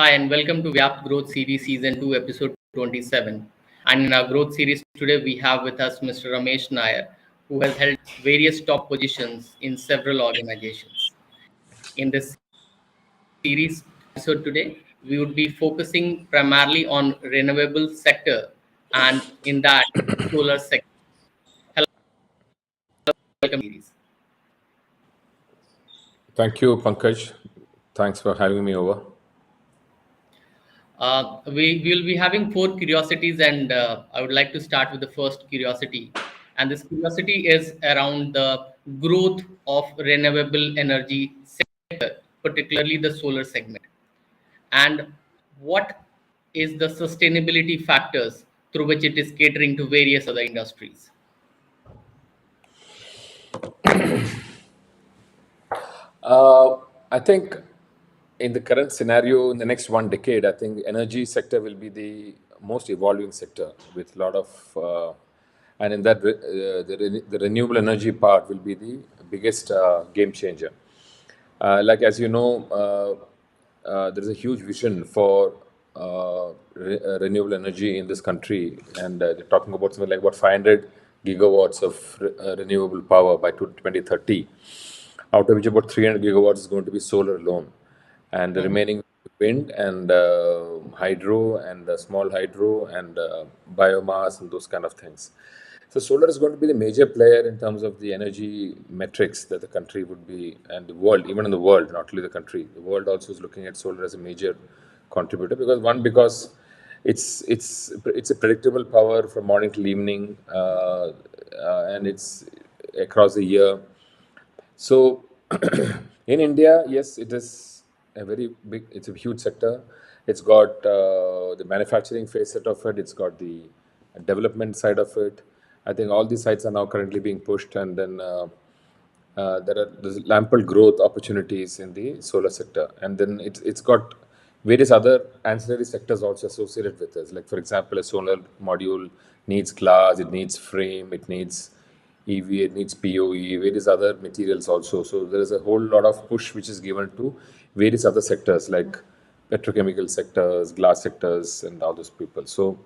Hi, and welcome to VYAPT Growth Series Season 2, Episode 27. And in our growth series today, we have with us Mr. Ramesh Nair, who has held various top positions in several organizations. In this series episode today, we would be focusing primarily on renewable sector and in that solar sector. Hello, welcome series. Thank you, Pankaj. Thanks for having me over. We will be having four curiosities, and I would like to start with the first curiosity. And this curiosity is around the growth of renewable energy sector, particularly the solar segment, and what is the sustainability factors through which it is catering to various other industries. I think in the current scenario, in the next one decade, I think energy sector will be the most evolving sector with a lot of, and in that the renewable energy part will be the biggest game changer. Like as you know, there is a huge vision for renewable energy in this country, and they're talking about something like about 500 gigawatts of renewable power by 2030, out of which about 300 gigawatts is going to be solar alone, and the remaining wind and hydro and small hydro and biomass and those kind of things. So solar is going to be the major player in terms of the energy metrics that the country would be, and the world, even in the world, not only the country. The world also is looking at solar as a major contributor because it's a predictable power from morning till evening, and it's across the year. So in India, yes, it is a very big, it's a huge sector. It's got the manufacturing facet of it, it's got the development side of it. I think all these sides are now currently being pushed, and then there's ample growth opportunities in the solar sector. And then it's got various other ancillary sectors also associated with this. Like, for example, a solar module needs glass, it needs frame, it needs EVA, it needs POE, various other materials also. So there is a whole lot of push which is given to various other sectors like petrochemical sectors, glass sectors, and all those people. So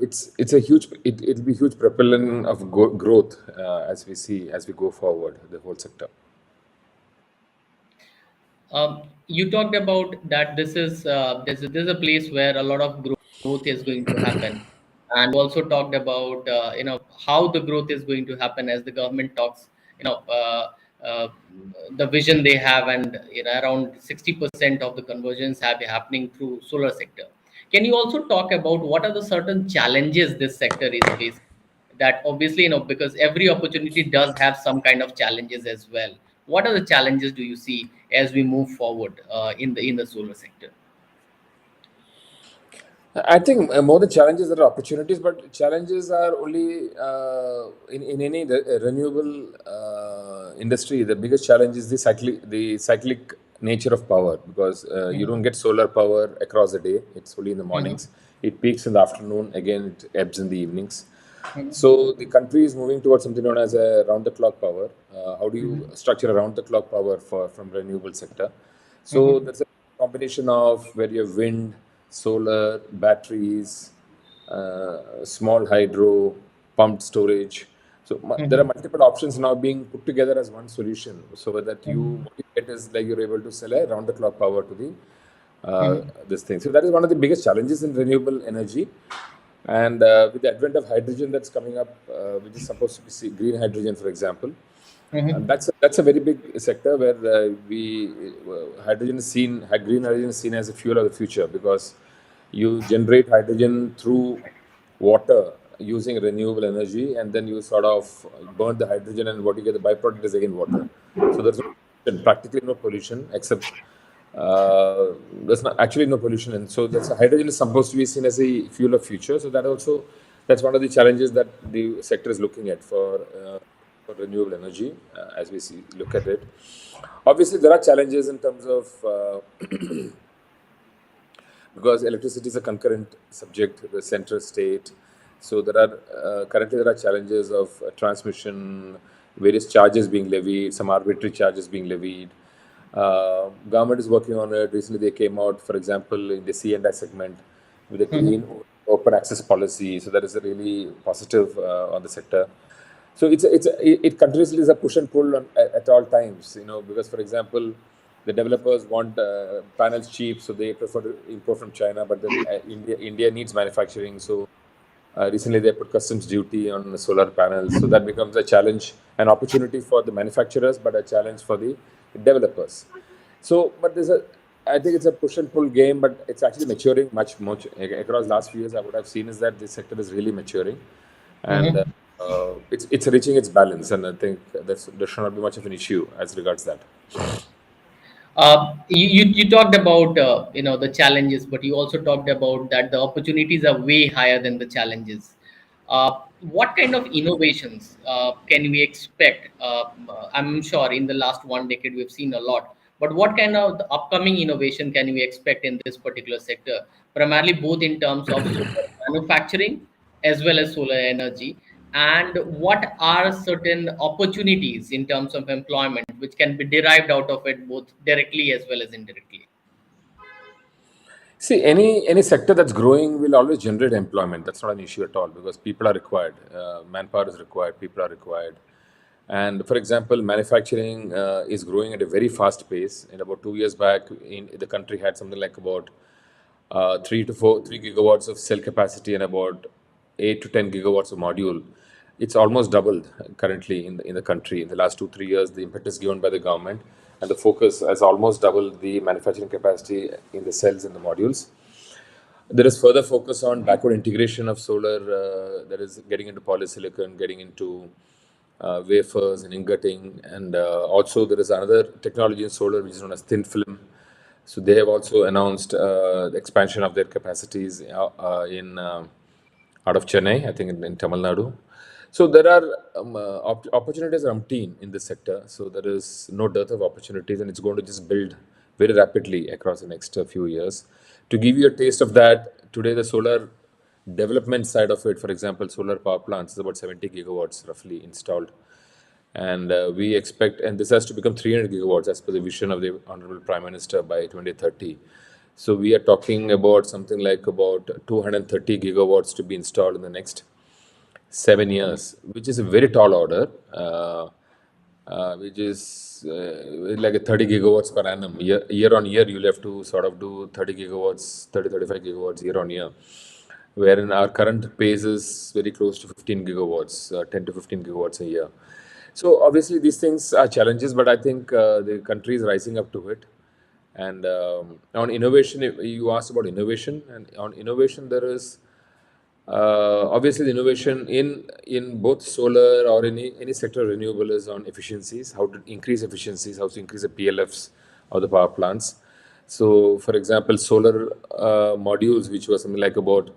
it's a huge it'll be huge propellant of growth as we go forward the whole sector. You talked about that this is there's a place where a lot of growth is going to happen, and you also talked about how the growth is going to happen as the government talks, you know uh, uh, the vision they have, and around 60% of the conversions have been happening through solar sector. Can you also talk about what are the certain challenges this sector is facing? That obviously, because every opportunity does have some kind of challenges as well. What are the challenges do you see as we move forward in the solar sector? I think more than challenges, there are opportunities, but challenges are only in any renewable industry. The biggest challenge is the cyclic nature of power, because you don't get solar power across the day. It's only in the mornings. It peaks in the afternoon. Again, it ebbs in the evenings. So the country is moving towards something known as a round-the-clock power. How do you structure a round-the-clock power from renewable sector? So that's a combination of where you have wind, solar, batteries, small hydro, pumped storage. So there are multiple options now being put together as one solution, so that what you get is like you're able to sell a round-the-clock power to the this thing. So that is one of the biggest challenges in renewable energy. And with the advent of hydrogen that's coming up, which is supposed to be green hydrogen, for example, that's a very big sector where green hydrogen is seen as a fuel of the future, because you generate hydrogen through water using renewable energy, and then you sort of burn the hydrogen, and what you get, the byproduct is again water. So there's practically no pollution, except there's not actually no pollution, and so hydrogen is supposed to be seen as a fuel of future. So that's one of the challenges that the sector is looking at for renewable energy, as we look at it. Obviously, there are challenges in terms of because electricity is a concurrent subject, the central state. So currently there are challenges of transmission, various charges being levied, some arbitrary charges being levied. Government is working on it. Recently, they came out, for example, in the C&I segment with a Mhm. clean open access policy. So that is a really positive on the sector. So it continuously is a push and pull at all times. Because for example, the developers want panels cheap, so they prefer to import from China. But then India needs manufacturing, so recently, they put customs duty on the solar panels, so that becomes a challenge, an opportunity for the manufacturers, but a challenge for the developers. So, but I think it's a push and pull game, but it's actually maturing much across last few years. I would have seen is that this sector is really maturing, and Mhm. it's reaching its balance, and I think there should not be much of an issue as regards that. You talked about the challenges, but you also talked about that the opportunities are way higher than the challenges. What kind of innovations can we expect? I'm sure in the last 1 decade we've seen a lot, but what kind of the upcoming innovation can we expect in this particular sector, primarily both in terms of solar manufacturing as well as solar energy? And what are certain opportunities in terms of employment which can be derived out of it both directly as well as indirectly? See, any sector that's growing will always generate employment. That's not an issue at all because people are required. Manpower is required. People are required. And for example, manufacturing is growing at a very fast pace. In about 2 years back, the country had something like about 3 gigawatts of cell capacity and about 8 to 10 gigawatts of module. It's almost doubled currently in the country. In the last 2 3 years, the impetus given by the government and the focus has almost doubled the manufacturing capacity in the cells and the modules. There is further focus on backward integration of solar, that is getting into polysilicon, getting into wafers and ingoting, and also there is another technology in solar which is known as thin film. So they have also announced the expansion of their capacities in out of Chennai, I think in Tamil Nadu. So there are opportunities are umpteen in this sector. So there is no dearth of opportunities, and it's going to just build very rapidly across the next few years. To give you a taste of that, today the solar development side of it, for example, solar power plants is about 70 gigawatts roughly installed, and we expect, and this has to become 300 gigawatts as per the vision of the Honorable Prime Minister by 2030. So we are talking about something like about 230 gigawatts to be installed in the next 7 years, which is a very tall order, which is like a 30 gigawatts per annum. Year on year, you'll have to sort of do 30 gigawatts, 35 gigawatts year on year, wherein our current pace is very close to 15 gigawatts, 10 to 15 gigawatts a year. So obviously, these things are challenges, but I think the country is rising up to it. And on innovation, you asked about innovation, and on innovation, there is obviously, the innovation in both solar or any sector renewable is on efficiencies, how to increase efficiencies, how to increase the PLFs of the power plants. So, for example, solar modules, which was something like about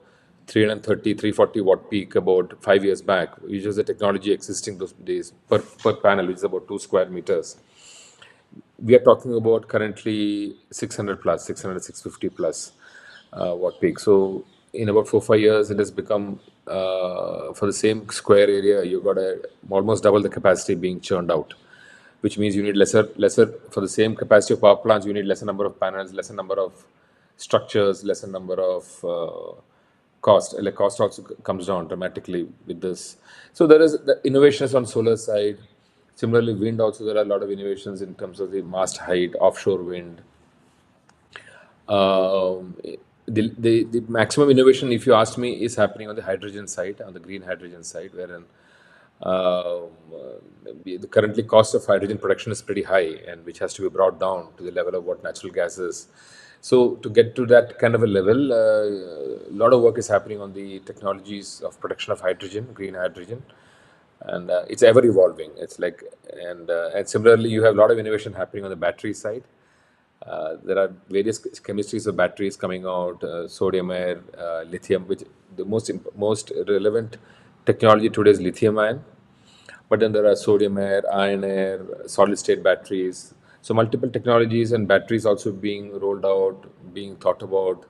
340 watt peak about 5 years back, which was the technology existing those days per panel, which is about 2 square meters. We are talking about currently 600 plus, 600, 650 plus watt peak. So in about 4 5 years, it has become for the same square area, you've got almost double the capacity being churned out, which means you need lesser for the same capacity of power plants. You need lesser number of panels, lesser number of structures, lesser number of cost. Like cost also comes down dramatically with this. So there is the innovations on solar side. Similarly, wind also there are a lot of innovations in terms of the mast height, offshore wind. Um, the maximum innovation, if you ask me, is happening on the hydrogen side, on the green hydrogen side, wherein um, the currently cost of hydrogen production is pretty high, and which has to be brought down to the level of what natural gas is. So to get to that kind of a level, a lot of work is happening on the technologies of production of hydrogen, green hydrogen, and it's ever evolving. It's like, and similarly, you have a lot of innovation happening on the battery side. There are various chemistries of batteries coming out, sodium air, lithium, which the most relevant technology today is lithium ion. But then there are sodium air, iron air, solid state batteries. So multiple technologies and batteries also being rolled out, being thought about.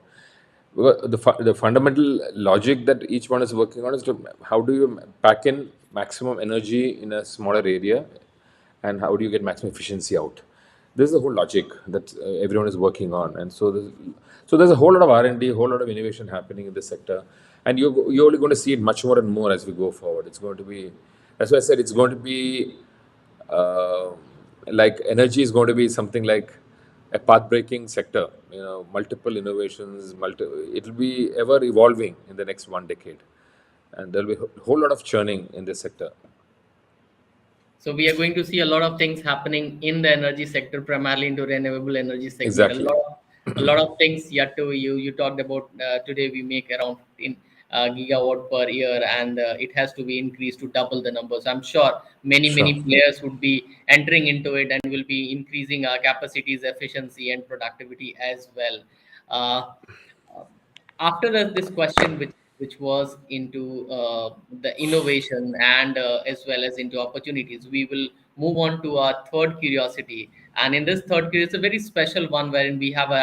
Well, the fundamental logic that each one is working on is to how do you pack in maximum energy in a smaller area, and how do you get maximum efficiency out. This is the whole logic that everyone is working on, and so there's a whole lot of R&D, a whole lot of innovation happening in this sector, and you're only going to see it much more and more as we go forward. It's going to be, that's why I said it's going to be uh, like energy is going to be something like a path-breaking sector. Multiple innovations, it will be ever evolving in the next 1 decade, and there'll be a whole lot of churning in this sector. So we are going to see a lot of things happening in the energy sector, primarily into renewable energy segment. Exactly. A lot of things yet to you talked about today. We make around 15 gigawatt per year, and it has to be increased to double the numbers. I'm sure Sure. many players would be entering into it and will be increasing our capacities, efficiency, and productivity as well. Uh, After this question, which was into the innovation and as well as into opportunities, we will move on to our third curiosity. And in this third curiosity, it's a very special one wherein we have a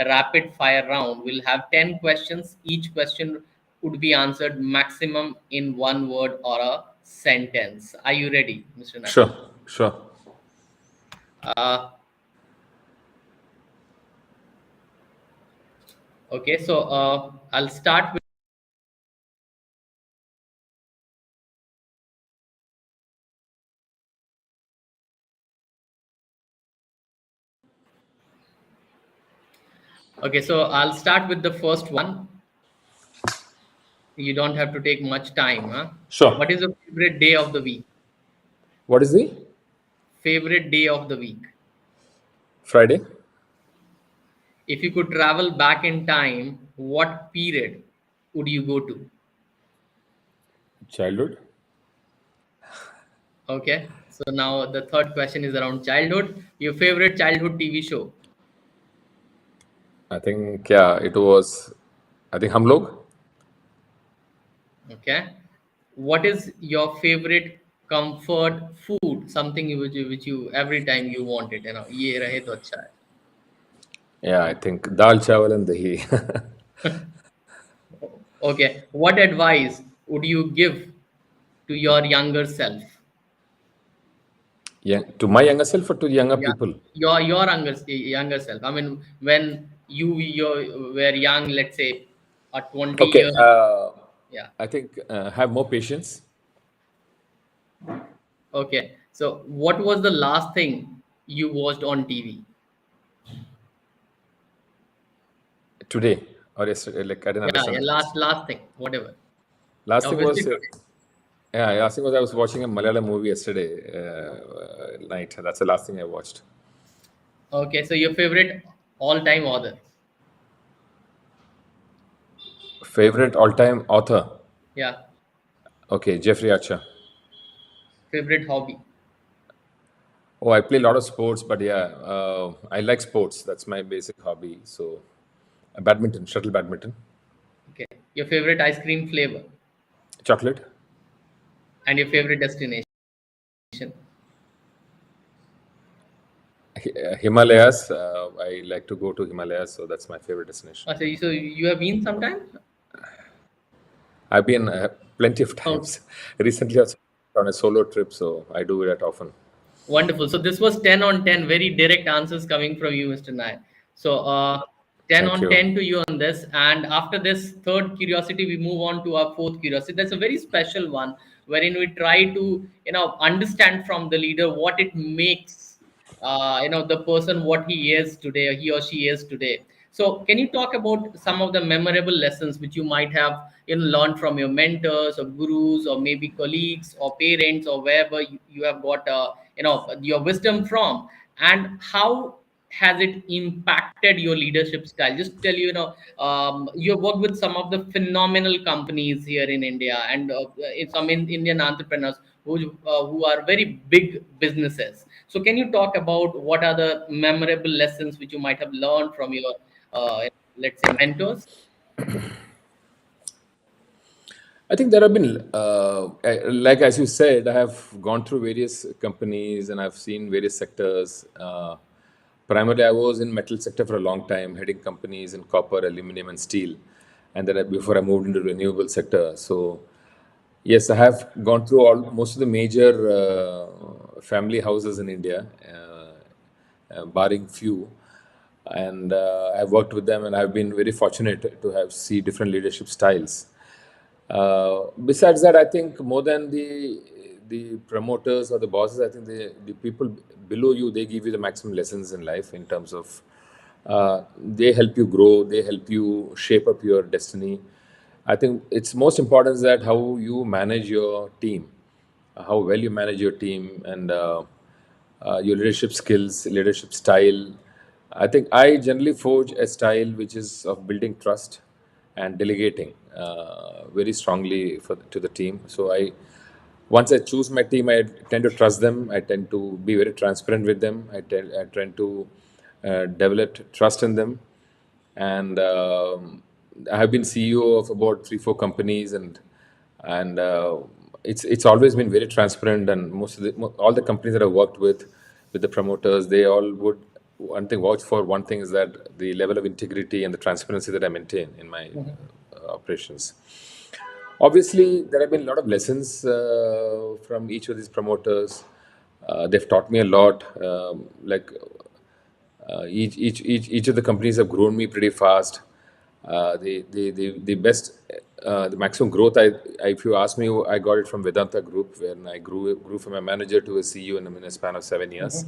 rapid fire round. We'll have 10 questions. Each question would be answered maximum in one word or a sentence. Are you ready, Mr. Nair? Sure. Sure. uh, okay, so I'll start with. Okay, so I'll start with the first one. You don't have to take much time, huh? What Sure. is your favorite day of the week? What is the Favorite day of the week. Friday? If you could travel back in time, what period would you go to? Childhood? Okay. So now the third question is around childhood. Your favorite childhood TV show. I think, yeah, it was, I think Hum Log. Okay. What is your favorite comfort food? Something which you every time you want it, ये रहे तो अच्छा है. Yeah, I think dal, chawal, and dahi. Okay. What advice would you give to your younger self? Yeah, to my younger self or to younger Yeah, people? your younger self. I mean, when you were young, let's say a 20 Okay, year. Yeah. I think have more patience Okay. So, what was the last thing you watched on TV? today or yesterday. Like, I didn't Yeah, understand yeah. the question. Last thing, whatever. Last thing Obviously was, today. yeah, last thing was I was watching a Malayalam movie yesterday night. That's the last thing I watched. Okay. So, your favorite all-time author. Favorite all-time author? Yeah. Okay, Jeffrey Archer. Favorite hobby. Oh, I play a lot of sports, but yeah, I like sports. That's my basic hobby. So, badminton, shuttle badminton, Okay. Your favorite ice cream flavor chocolate, and your favorite destination. Himalayas. I like to go to Himalayas, so that's my favorite destination. So you have been sometime? I've been plenty of Oh, times. Recently, I was on a solo trip, so I do that often. wonderful. So this was 10 on 10, very direct answers coming from you, Mr. Nair. So 10 Thank on you. 10 to you on this. And after this third curiosity, we move on to our fourth curiosity. That's a very special one, wherein we try to, understand from the leader what it makes, the person what he is today, or he or she is today. So can you talk about some of the memorable lessons which you might have learned from your mentors or gurus or maybe colleagues or parents or wherever you have got your wisdom from, and how has it impacted your leadership style? Just tell you have worked with some of the phenomenal companies here in India, and some Indian entrepreneurs who are very big businesses. So can you talk about what are the memorable lessons which you might have learned from your let's say mentors? I think there have been, like as you said, I have gone through various companies and I've seen various sectors. Primarily, I was in metal sector for a long time, heading companies in copper, aluminum, and steel. And then before I moved into renewable sector, so yes, I have gone through most of the major family houses in India. barring few. And I've worked with them, and I've been very fortunate to have see different leadership styles. Besides that, I think more than the promoters or the bosses, I think the people below you, they give you the maximum lessons in life in terms of they help you grow, they help you shape up your destiny. I think it's most important is that how you manage your team, how well you manage your team, and your leadership skills, leadership style. I think I generally forge a style which is of building trust and delegating very strongly to the team. So once I choose my team, I tend to trust them. I tend to be very transparent with them. I tend to develop trust in them. And I have been CEO of about 3, 4 companies, and it's always been very transparent. And all the companies that I worked with the promoters, they all would one thing vouch for. One thing is that the level of integrity and the transparency that I maintain in my operations. Obviously, there have been a lot of lessons from each of these promoters. They've taught me a lot. Each of the companies have grown me pretty fast. The best, the maximum growth, if you ask me, I got it from Vedanta Group, when I grew from a manager to a CEO in a span of 7 years.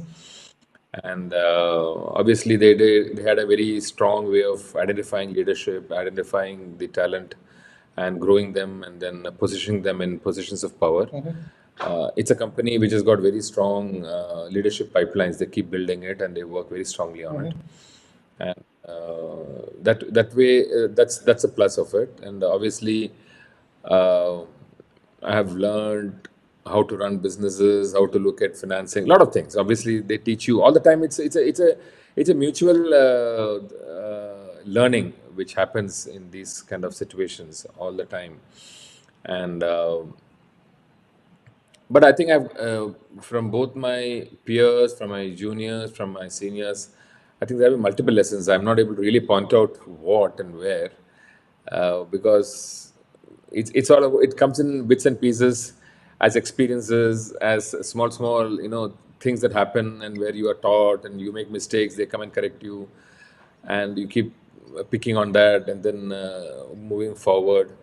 And obviously, they had a very strong way of identifying leadership, identifying the talent, and growing them, and then positioning them in positions of power. It's a company which has got very strong leadership pipelines. They keep building it, and they work very strongly on it. And that way, that's a plus of it. And obviously, uh, I have learned how to run businesses, how to look at financing, a lot of things. Obviously, they teach you all the time. It's a mutual learning which happens in these kind of situations all the time. And but I think from both my peers, from my juniors, from my seniors, I think there have been multiple lessons. I'm not able to really point out what and where, because it's all about, it comes in bits and pieces, as experiences, as small, things that happen, and where you are taught and you make mistakes, they come and correct you, and you keep picking on that, and then moving forward.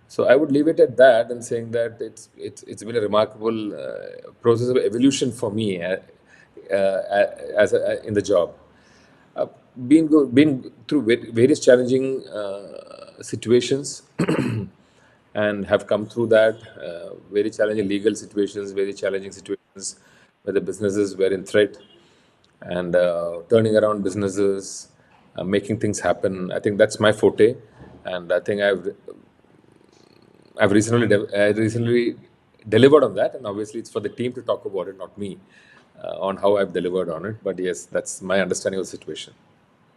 So I would leave it at that, and saying that it's been a remarkable process of evolution for me, in the job. Uh, been through various challenging situations, and have come through that. Very challenging legal situations, very challenging situations where the businesses were in threat, and turning around businesses, making things happen. I think that's my forte, and I think I recently delivered on that, and obviously it's for the team to talk about it, not me, on how I've delivered on it. But yes, that's my understanding of the situation.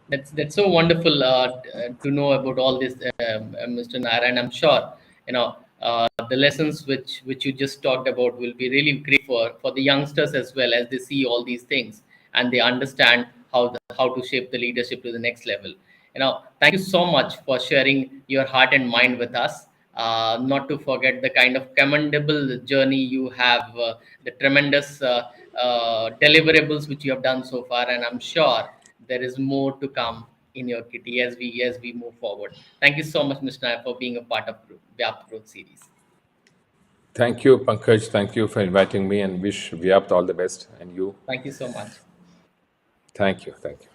That's so wonderful to know about all this, Mr. Nair, and I'm sure the lessons which you just talked about will be really great for the youngsters as well, as they see all these things and they understand how to shape the leadership to the next level. Thank you so much for sharing your heart and mind with us. Not to forget the kind of commendable journey you have, the tremendous deliverables which you have done so far, and I'm sure there is more to come in your kitty as we move forward. Thank you so much, Mr. Nair, for being a part of VYAPT Growth Series. Thank you, Pankaj. Thank you for inviting me, and wish VYAPT all the best. And you, Thank you so much. thank you. Thank you.